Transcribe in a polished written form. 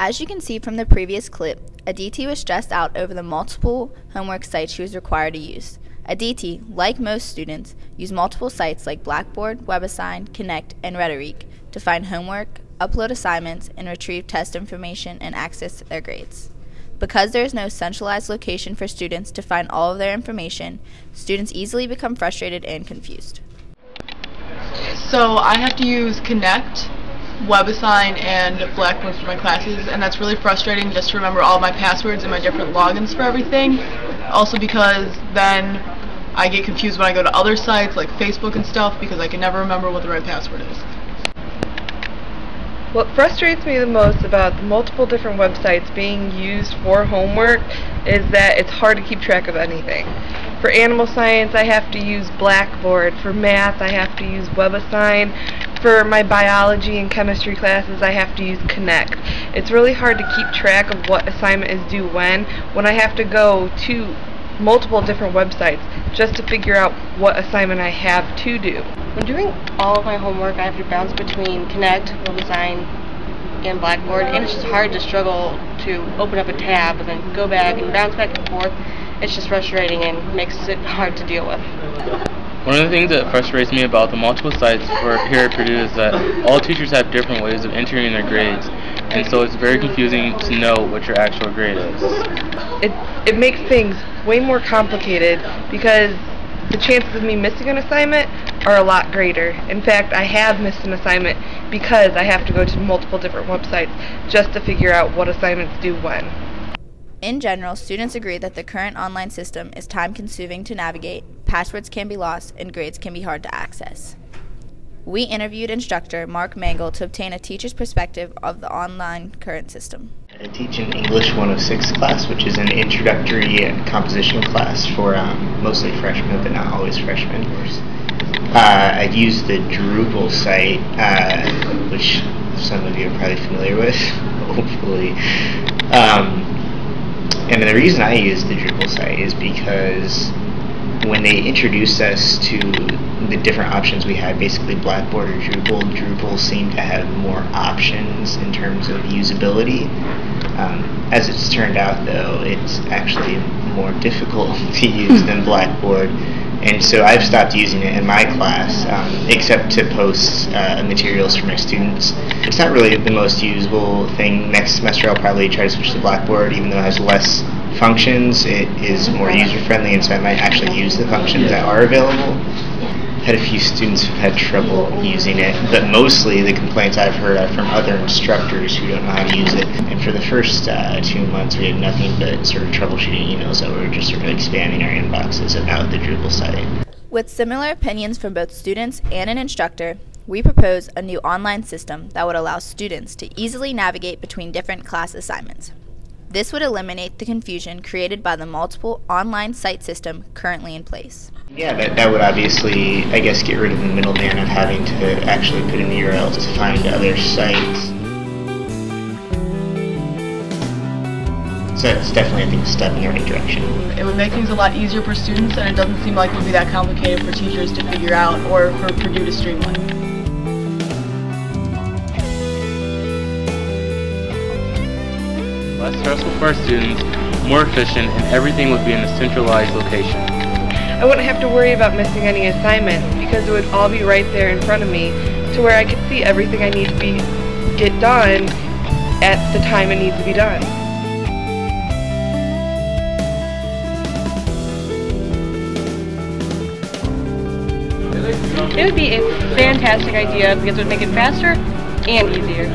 As you can see from the previous clip, Aditi was stressed out over the multiple homework sites she was required to use. Aditi, like most students, used multiple sites like Blackboard, WebAssign, Connect, and Rhetoric to find homework, upload assignments, and retrieve test information and access their grades. Because there is no centralized location for students to find all of their information, students easily become frustrated and confused. So I have to use Connect, WebAssign, and Blackboard for my classes, and that's really frustrating just to remember all my passwords and my different logins for everything. Also because then I get confused when I go to other sites like Facebook and stuff because I can never remember what the right password is. What frustrates me the most about the multiple different websites being used for homework is that it's hard to keep track of anything. For animal science, I have to use Blackboard. For math, I have to use WebAssign. For my biology and chemistry classes, I have to use Connect. It's really hard to keep track of what assignment is due when I have to go to multiple different websites just to figure out what assignment I have to do. When doing all of my homework, I have to bounce between Connect, WebAssign, and Blackboard, and it's just hard to struggle to open up a tab and then go back and bounce back and forth. It's just frustrating and makes it hard to deal with. One of the things that frustrates me about the multiple sites here at Purdue is that all teachers have different ways of entering their grades, and so it's very confusing to know what your actual grade is. It makes things way more complicated because the chances of me missing an assignment are a lot greater. In fact, I have missed an assignment because I have to go to multiple different websites just to figure out what assignments due when. In general, students agree that the current online system is time-consuming to navigate, passwords can be lost, and grades can be hard to access. We interviewed instructor Mark Mangle to obtain a teacher's perspective of the online current system. I teach an English 106 class, which is an introductory composition class for mostly freshmen, but not always freshmen. I use the Drupal site, which some of you are probably familiar with, hopefully. And the reason I use the Drupal site is because when they introduced us to the different options we had, basically Blackboard or Drupal seemed to have more options in terms of usability. As it's turned out, though, it's actually more difficult to use than Blackboard, and so I've stopped using it in my class, except to post materials for my students. It's not really the most usable thing. Next semester I'll probably try to switch to Blackboard, even though it has less functions. It is more user-friendly, and so I might actually use the functions that are available. Had a few students who've had trouble using it, but mostly the complaints I've heard are from other instructors who don't know how to use it. And for the first 2 months, we had nothing but sort of troubleshooting emails that were just sort of expanding our inboxes about the Drupal site. With similar opinions from both students and an instructor, we propose a new online system that would allow students to easily navigate between different class assignments. This would eliminate the confusion created by the multiple online site system currently in place. Yeah, that would obviously, I guess, get rid of the middleman of having to actually put in the URLs to find other sites. So it's definitely, I think, a step in the right direction. It would make things a lot easier for students, and it doesn't seem like it would be that complicated for teachers to figure out or for Purdue to streamline. Less stressful for our students, more efficient, and everything would be in a centralized location. I wouldn't have to worry about missing any assignments because it would all be right there in front of me to where I could see everything I need to get done at the time it needs to be done. It would be a fantastic idea because it would make it faster and easier.